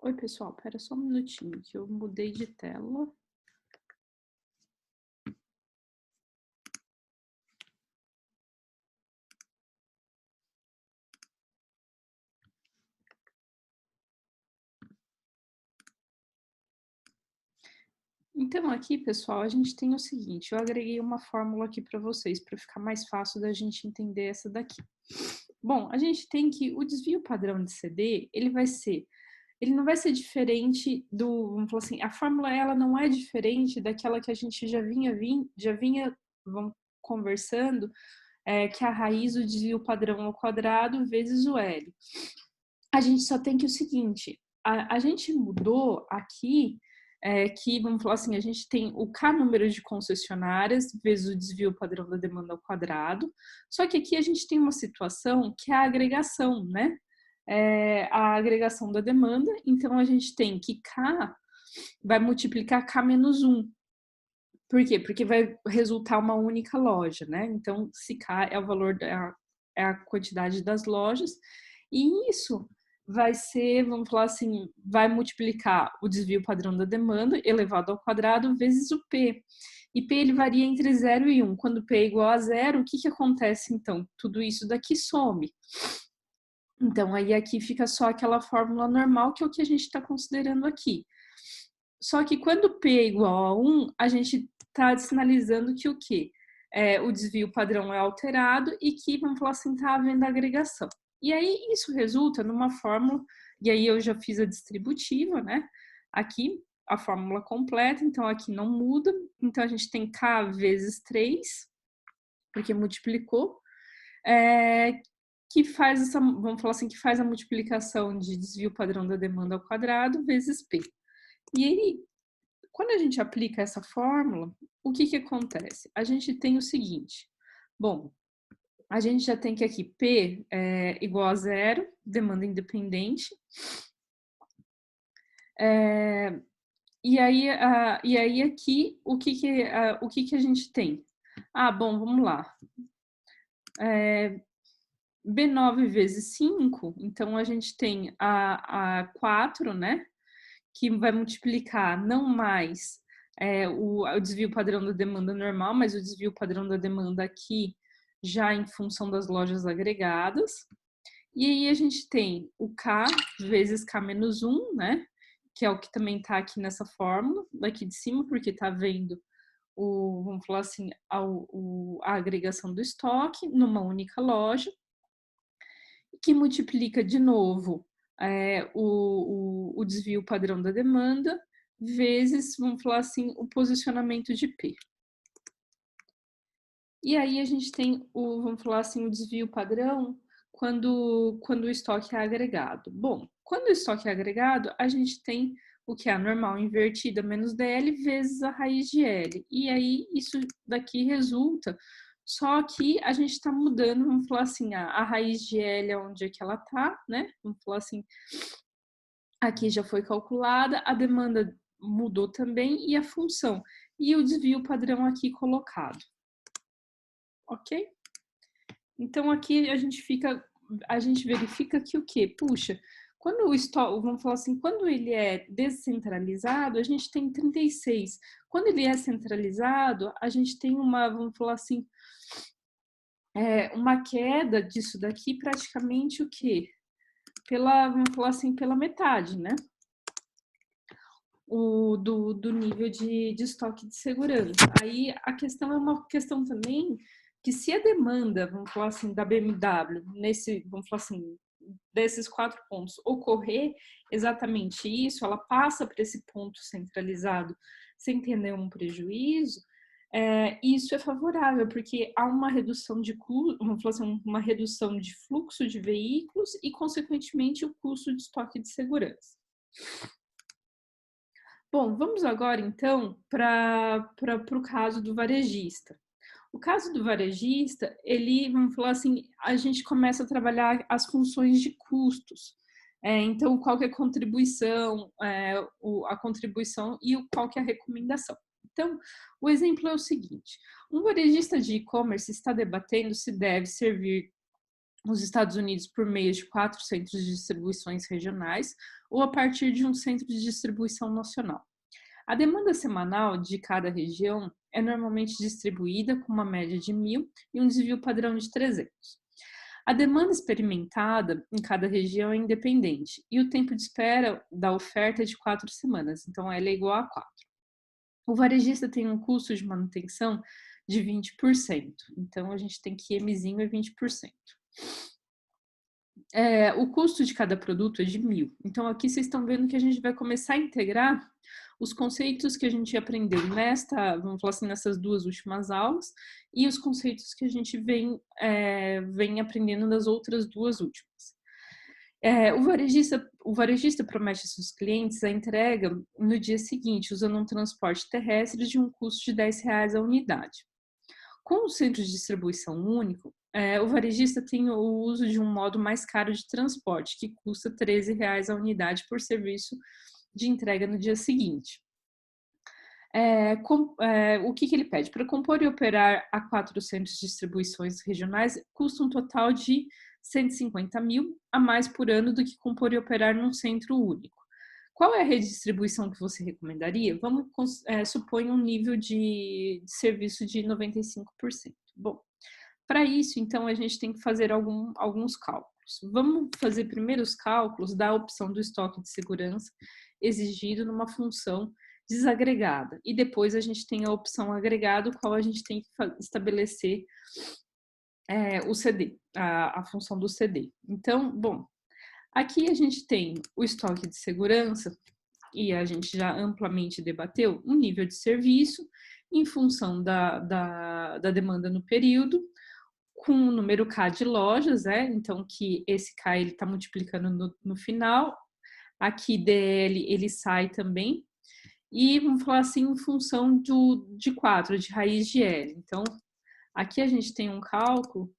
Oi, pessoal, espera só um minutinho que eu mudei de tela. Então, aqui, pessoal, a gente tem o seguinte, eu agreguei uma fórmula aqui para vocês, para ficar mais fácil da gente entender essa daqui. Bom, a gente tem que o desvio padrão de CD, ele não vai ser diferente do, vamos falar assim, a fórmula ela não é diferente daquela que a gente já vinha vamos, conversando, que é a raiz do desvio padrão ao quadrado vezes o L. A gente só tem que o seguinte, a gente mudou aqui, que, vamos falar assim, a gente tem o K número de concessionárias vezes o desvio padrão da demanda ao quadrado, só que aqui a gente tem uma situação que é a agregação, né? A agregação da demanda, então a gente tem que K vai multiplicar K menos 1. Por quê? Porque vai resultar uma única loja, né? Então, se K é o valor é a quantidade das lojas, e isso vai ser, vamos falar assim, vai multiplicar o desvio padrão da demanda elevado ao quadrado vezes o P. E P ele varia entre 0 e 1. Quando P é igual a 0, o que acontece então? Tudo isso daqui some. Então, aí aqui fica só aquela fórmula normal, que é o que a gente está considerando aqui. Só que quando P é igual a 1, a gente está sinalizando que o quê? O desvio padrão é alterado e que, vamos falar assim, está havendo agregação. E aí isso resulta numa fórmula, e aí eu já fiz a distributiva, né? Aqui, a fórmula completa, então aqui não muda. Então a gente tem K vezes 3, porque multiplicou, que faz essa, vamos falar assim, que faz a multiplicação de desvio padrão da demanda ao quadrado vezes P. E aí, quando a gente aplica essa fórmula, o que acontece? A gente tem o seguinte, bom, a gente já tem que aqui P é igual a 0, demanda independente, e aí aqui, o que a gente tem? Ah, bom, vamos lá. B9 vezes 5, então a gente tem a 4, né? Que vai multiplicar não mais o desvio padrão da demanda normal, mas o desvio padrão da demanda aqui já em função das lojas agregadas. E aí a gente tem o K vezes K menos 1, né? Que é o que também está aqui nessa fórmula, daqui de cima, porque está vendo vamos falar assim, a agregação do estoque numa única loja, que multiplica de novo o desvio padrão da demanda vezes, vamos falar assim, o posicionamento de P. E aí a gente tem vamos falar assim, o desvio padrão quando o estoque é agregado. Bom, quando o estoque é agregado, a gente tem o que é a normal invertida menos DL vezes a raiz de L. E aí isso daqui resulta, só que a gente está mudando, vamos falar assim, a raiz de L é onde é que ela está, né? Vamos falar assim, aqui já foi calculada, a demanda mudou também e a função. E o desvio padrão aqui colocado. Ok? Então aqui a gente verifica que o quê? Puxa, quando o estoque, vamos falar assim, quando ele é descentralizado, a gente tem 36. Quando ele é centralizado, a gente tem uma, vamos falar assim, uma queda disso daqui praticamente o quê? Vamos falar assim, pela metade, né? Do nível de estoque de segurança. Aí a questão é uma questão também que se a demanda, vamos falar assim, da BMW, vamos falar assim, desses 4 pontos, ocorrer exatamente isso, ela passa para esse ponto centralizado sem ter nenhum prejuízo, isso é favorável, porque há uma redução de custo, vamos falar assim, uma redução de fluxo de veículos e, consequentemente, o custo de estoque de segurança. Bom, vamos agora então para o caso do varejista. O caso do varejista, ele, vamos falar assim, a gente começa a trabalhar as funções de custos. Então, qual que é a contribuição, a contribuição e qual que é a recomendação. Então, o exemplo é o seguinte, um varejista de e-commerce está debatendo se deve servir nos Estados Unidos por meio de 4 centros de distribuições regionais ou a partir de um centro de distribuição nacional. A demanda semanal de cada região é normalmente distribuída com uma média de 1.000 e um desvio padrão de 300. A demanda experimentada em cada região é independente e o tempo de espera da oferta é de 4 semanas, então ela é igual a 4. O varejista tem um custo de manutenção de 20%, então a gente tem que IMzinho é 20%. O custo de cada produto é de 1.000. Então aqui vocês estão vendo que a gente vai começar a integrar os conceitos que a gente aprendeu vamos falar assim, nessas 2 últimas aulas e os conceitos que a gente vem aprendendo nas outras 2 últimas. O varejista promete aos seus clientes a entrega no dia seguinte, usando um transporte terrestre de um custo de R$10 a unidade. Com o centro de distribuição único, o varejista tem o uso de um modo mais caro de transporte, que custa R$13 a unidade por serviço de entrega no dia seguinte. O que ele pede? Para compor e operar a 4 centros de distribuições regionais, custa um total de 150.000 a mais por ano do que compor e operar num centro único. Qual é a redistribuição que você recomendaria? Vamos supor um nível de serviço de 95%. Bom, para isso, então, a gente tem que fazer alguns cálculos. Vamos fazer primeiro os cálculos da opção do estoque de segurança exigido numa função desagregada. E depois a gente tem a opção agregado, qual a gente tem que estabelecer o CD, a função do CD. Então, bom, aqui a gente tem o estoque de segurança, e a gente já amplamente debateu, um nível de serviço em função da demanda no período, com o número K de lojas, então que esse K ele está multiplicando no final, aqui DL ele sai também, e vamos falar assim em função de 4, de raiz de L. Então, aqui a gente tem um cálculo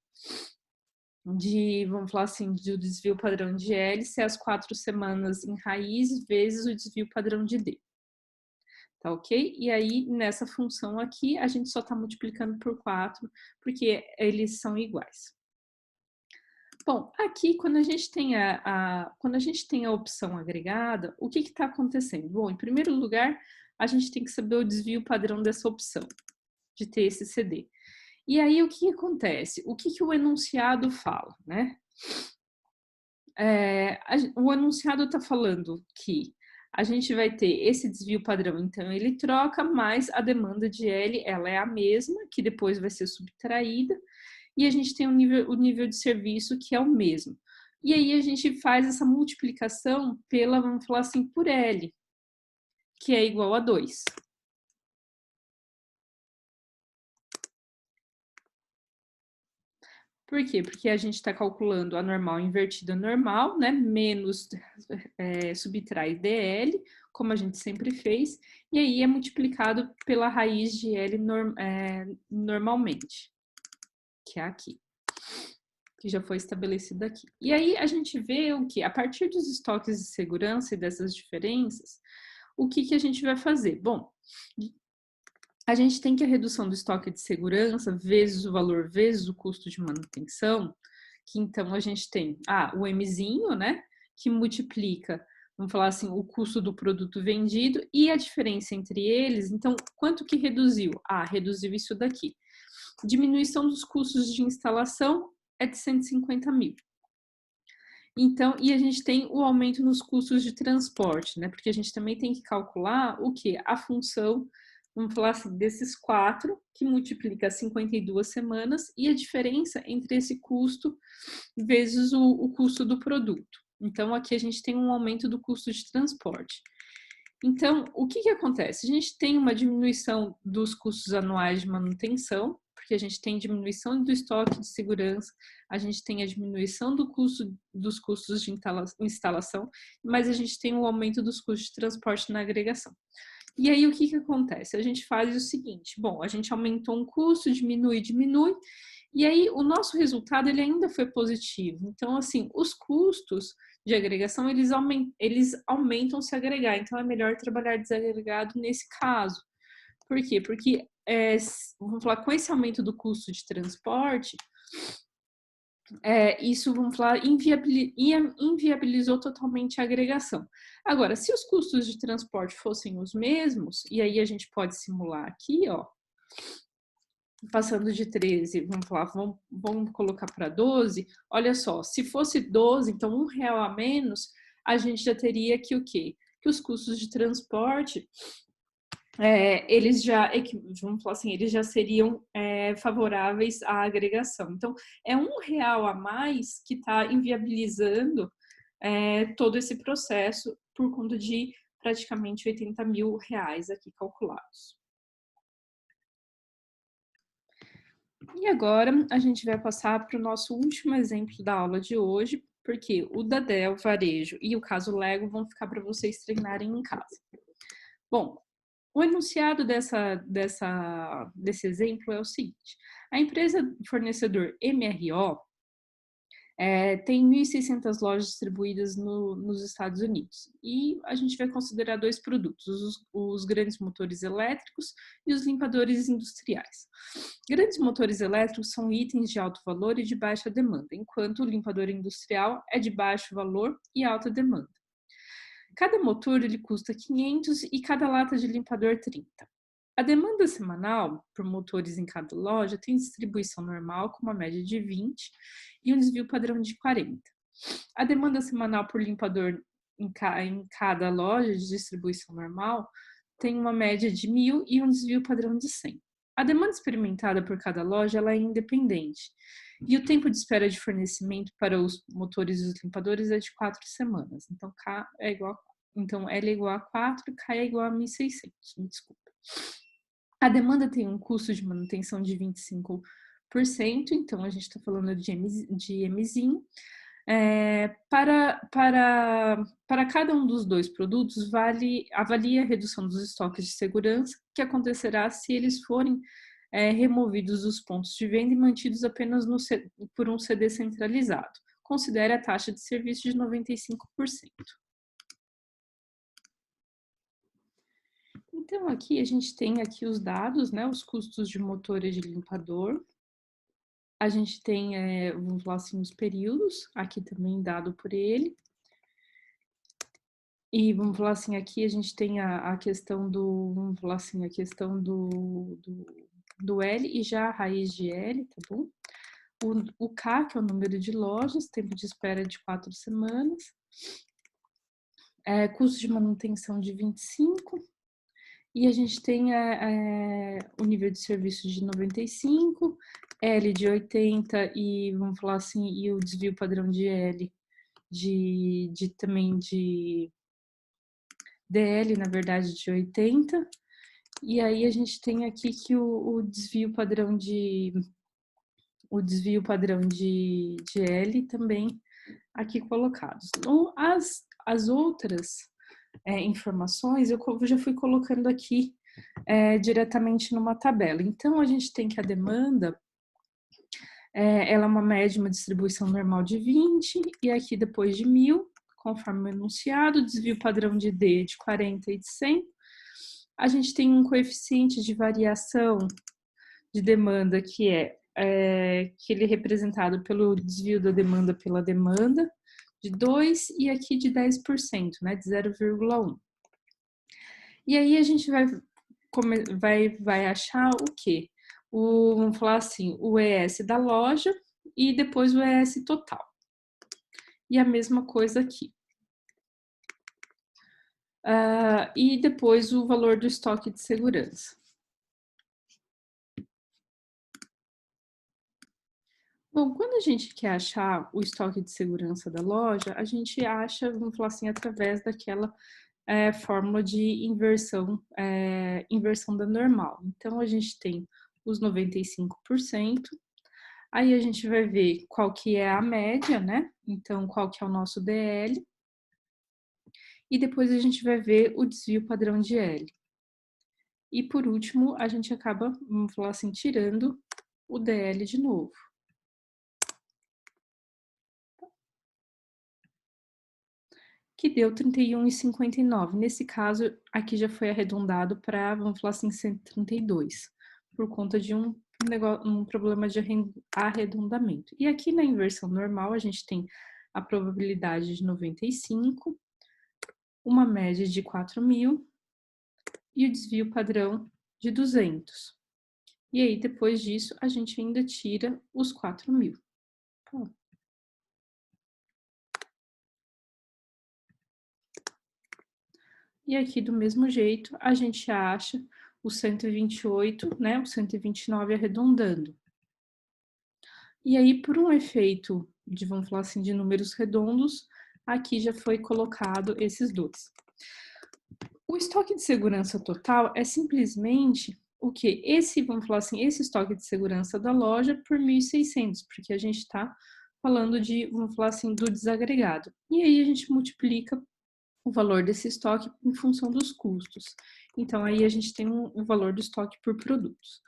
vamos falar assim, do desvio padrão de L ser as 4 semanas em raiz vezes o desvio padrão de D. Tá ok? E aí, nessa função aqui, a gente só está multiplicando por 4, porque eles são iguais. Bom, aqui, quando a gente tem a opção agregada, o que está acontecendo? Bom, em primeiro lugar, a gente tem que saber o desvio padrão dessa opção, de ter esse CD. E aí, o que acontece? O que o enunciado fala, né? O enunciado está falando que a gente vai ter esse desvio padrão, então ele troca, mas a demanda de L, ela é a mesma, que depois vai ser subtraída, e a gente tem o nível de serviço que é o mesmo. E aí a gente faz essa multiplicação vamos falar assim, por L, que é igual a 2. Por quê? Porque a gente está calculando a normal invertida normal, né? Menos subtrai DL, como a gente sempre fez, e aí é multiplicado pela raiz de L normalmente, que é aqui, que já foi estabelecida aqui. E aí a gente vê o que? A partir dos estoques de segurança e dessas diferenças, o que a gente vai fazer? Bom, a gente tem que a redução do estoque de segurança vezes o valor vezes o custo de manutenção, que então a gente tem o Mzinho, né, que multiplica, vamos falar assim, o custo do produto vendido e a diferença entre eles. Então, quanto que reduziu? Reduziu isso daqui. Diminuição dos custos de instalação é de 150.000. Então, e a gente tem o aumento nos custos de transporte, né? Porque a gente também tem que calcular o que? A função, vamos falar assim, desses 4, que multiplica 52 semanas, e a diferença entre esse custo vezes o custo do produto. Então, aqui a gente tem um aumento do custo de transporte. Então, o que acontece? A gente tem uma diminuição dos custos anuais de manutenção, porque a gente tem diminuição do estoque de segurança, a gente tem a diminuição dos custos de instalação, mas a gente tem o aumento dos custos de transporte na agregação. E aí, o que acontece? A gente faz o seguinte, bom, a gente aumentou um custo, diminui, e aí o nosso resultado ele ainda foi positivo. Então, assim, os custos de agregação, eles aumentam se agregar, então é melhor trabalhar desagregado nesse caso. Por quê? Porque, vamos falar, com esse aumento do custo de transporte, isso, vamos falar, inviabilizou totalmente a agregação. Agora, se os custos de transporte fossem os mesmos, e aí a gente pode simular aqui, ó, passando de 13, vamos falar, vamos colocar para 12, olha só, se fosse 12, então R$ 1 a menos, a gente já teria que o quê? Que os custos de transporte, eles já, vamos falar assim, eles já seriam favoráveis à agregação. Então, é R$ 1 a mais que está inviabilizando todo esse processo por conta de praticamente R$ 80 mil aqui calculados. E agora a gente vai passar para o nosso último exemplo da aula de hoje, porque o da Dell, varejo e o caso Lego vão ficar para vocês treinarem em casa. Bom, o enunciado desse exemplo é o seguinte: a empresa fornecedor MRO tem 1.600 lojas distribuídas nos Estados Unidos. E a gente vai considerar dois produtos, os grandes motores elétricos e os limpadores industriais. Grandes motores elétricos são itens de alto valor e de baixa demanda, enquanto o limpador industrial é de baixo valor e alta demanda. Cada motor ele custa 500 e cada lata de limpador 30. A demanda semanal por motores em cada loja tem distribuição normal com uma média de 20 e um desvio padrão de 40. A demanda semanal por limpador em cada loja de distribuição normal tem uma média de 1.000 e um desvio padrão de 100. A demanda experimentada por cada loja ela é independente e o tempo de espera de fornecimento para os motores e os limpadores é de 4 semanas. Então, L é igual a 4, K é igual a 1.600, me desculpa. A demanda tem um custo de manutenção de 25%, então a gente está falando de Mzinho. Para cada um dos dois produtos, avalie a redução dos estoques de segurança, que acontecerá se eles forem removidos dos pontos de venda e mantidos apenas por um CD centralizado. Considere a taxa de serviço de 95%. Então, aqui a gente tem aqui os dados, né, os custos de motor e de limpador. A gente tem, vamos falar assim, os períodos, aqui também dado por ele. E vamos falar assim, aqui a gente tem a questão vamos falar assim, a questão do L e já a raiz de L, tá bom? O K, que é o número de lojas, tempo de espera de 4 semanas. Custo de manutenção de 25. E a gente tem o nível de serviço de 95, L de 80 e, vamos falar assim, e o desvio padrão de L também de DL, na verdade, de 80. E aí a gente tem aqui que o desvio padrão de L também aqui colocados. Então, as outras informações eu já fui colocando aqui diretamente numa tabela. Então, a gente tem que a demanda, ela é uma média, uma distribuição normal de 20, e aqui depois de 1.000, conforme o enunciado, desvio padrão de D de 40 e de 100. A gente tem um coeficiente de variação de demanda que que ele é representado pelo desvio da demanda pela demanda, de 2, e aqui de 10%, né, de 0,1. E aí a gente vai achar o quê? Vamos falar assim, o ES da loja e depois o ES total. E a mesma coisa aqui. E depois o valor do estoque de segurança. Bom, quando a gente quer achar o estoque de segurança da loja, a gente acha, vamos falar assim, através daquela fórmula de inversão da normal. Então, a gente tem os 95%, aí a gente vai ver qual que é a média, né? Então, qual que é o nosso DL, e depois a gente vai ver o desvio padrão de L. E por último, a gente acaba, vamos falar assim, tirando o DL de novo. Que deu 31,59. Nesse caso, aqui já foi arredondado para, vamos falar assim, 132, por conta de um um problema de arredondamento. E aqui na inversão normal, a gente tem a probabilidade de 95, uma média de 4.000 e o desvio padrão de 200. E aí, depois disso, a gente ainda tira os 4.000. Bom. E aqui, do mesmo jeito, a gente acha o 128, né, o 129 arredondando. E aí, por um efeito de, vamos falar assim, de números redondos, aqui já foi colocado esses dois. O estoque de segurança total é simplesmente o que? Vamos falar assim, esse estoque de segurança da loja por 1.600, porque a gente está falando de, vamos falar assim, do desagregado. E aí a gente multiplica o valor desse estoque em função dos custos. Então, aí a gente tem um valor do estoque por produtos.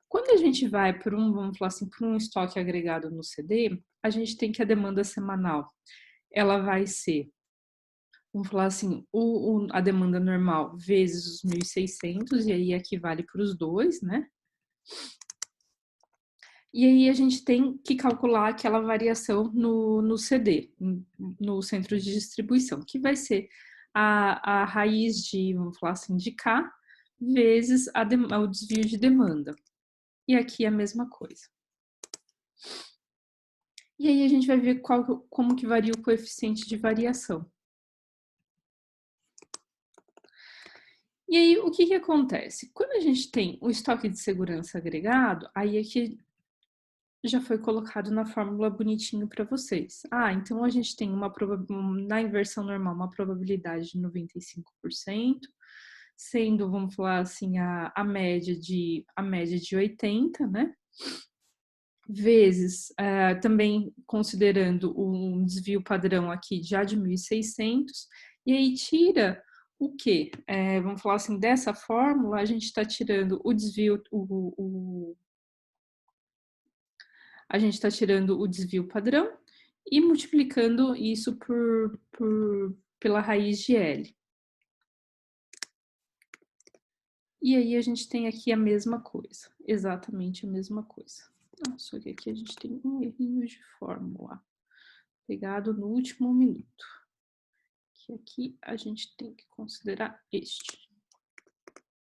Quando a gente vai por vamos falar assim, por um estoque agregado no CD, a gente tem que a demanda semanal, ela vai ser, vamos falar assim, a demanda normal vezes os 1.600, e aí equivale para os dois, né? E aí a gente tem que calcular aquela variação no CD, no centro de distribuição, que vai ser a raiz de, vamos falar assim, de K, vezes o desvio de demanda. E aqui a mesma coisa. E aí a gente vai ver como que varia o coeficiente de variação. E aí, o que acontece? Quando a gente tem o estoque de segurança agregado, aí aqui já foi colocado na fórmula bonitinho para vocês. Então a gente tem na inversão normal uma probabilidade de 95%, sendo, vamos falar assim, a média de 80, né? Vezes, também considerando um desvio padrão aqui já de 1.600, e aí tira o quê? Vamos falar assim, dessa fórmula, a gente está tirando o desvio, a gente está tirando o desvio padrão e multiplicando isso pela raiz de L. E aí a gente tem aqui a mesma coisa, exatamente a mesma coisa. Só que aqui a gente tem um errinho de fórmula, pegado no último minuto. Que aqui a gente tem que considerar este.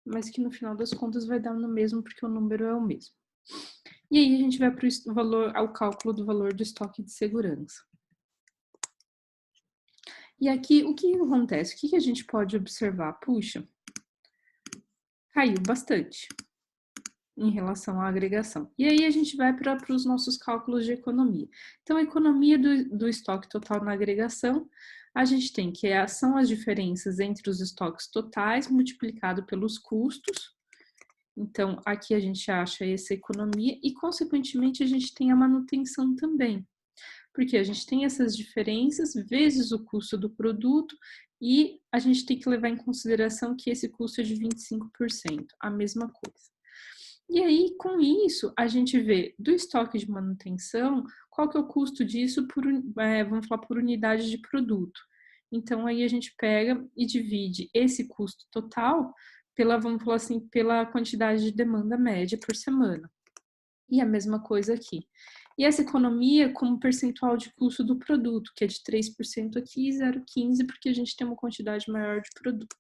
Mas que no final das contas vai dar no mesmo, porque o número é o mesmo. E aí a gente vai para o valor, ao cálculo do valor do estoque de segurança. E aqui, o que acontece? O que a gente pode observar? Puxa, caiu bastante em relação à agregação. E aí a gente vai para os nossos cálculos de economia. Então, a economia do estoque total na agregação, a gente tem que são as diferenças entre os estoques totais multiplicado pelos custos. Então, aqui a gente acha essa economia e, consequentemente, a gente tem a manutenção também. Porque a gente tem essas diferenças vezes o custo do produto e a gente tem que levar em consideração que esse custo é de 25%, a mesma coisa. E aí, com isso, a gente vê do estoque de manutenção, qual que é o custo disso vamos falar, por unidade de produto. Então, aí a gente pega e divide esse custo total vamos falar assim, pela quantidade de demanda média por semana. E a mesma coisa aqui. E essa economia como percentual de custo do produto, que é de 3% aqui e 0,15%, porque a gente tem uma quantidade maior de produto.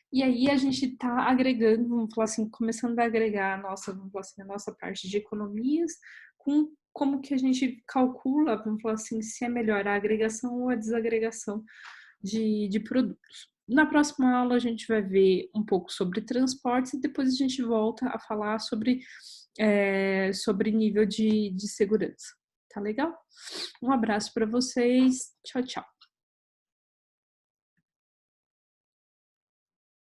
E aí a gente está agregando, vamos falar assim, começando a agregar vamos falar assim, a nossa parte de economias com como que a gente calcula, vamos falar assim, se é melhor a agregação ou a desagregação de produtos. Na próxima aula a gente vai ver um pouco sobre transportes e depois a gente volta a falar sobre nível de segurança. Tá legal? Um abraço para vocês. Tchau, tchau.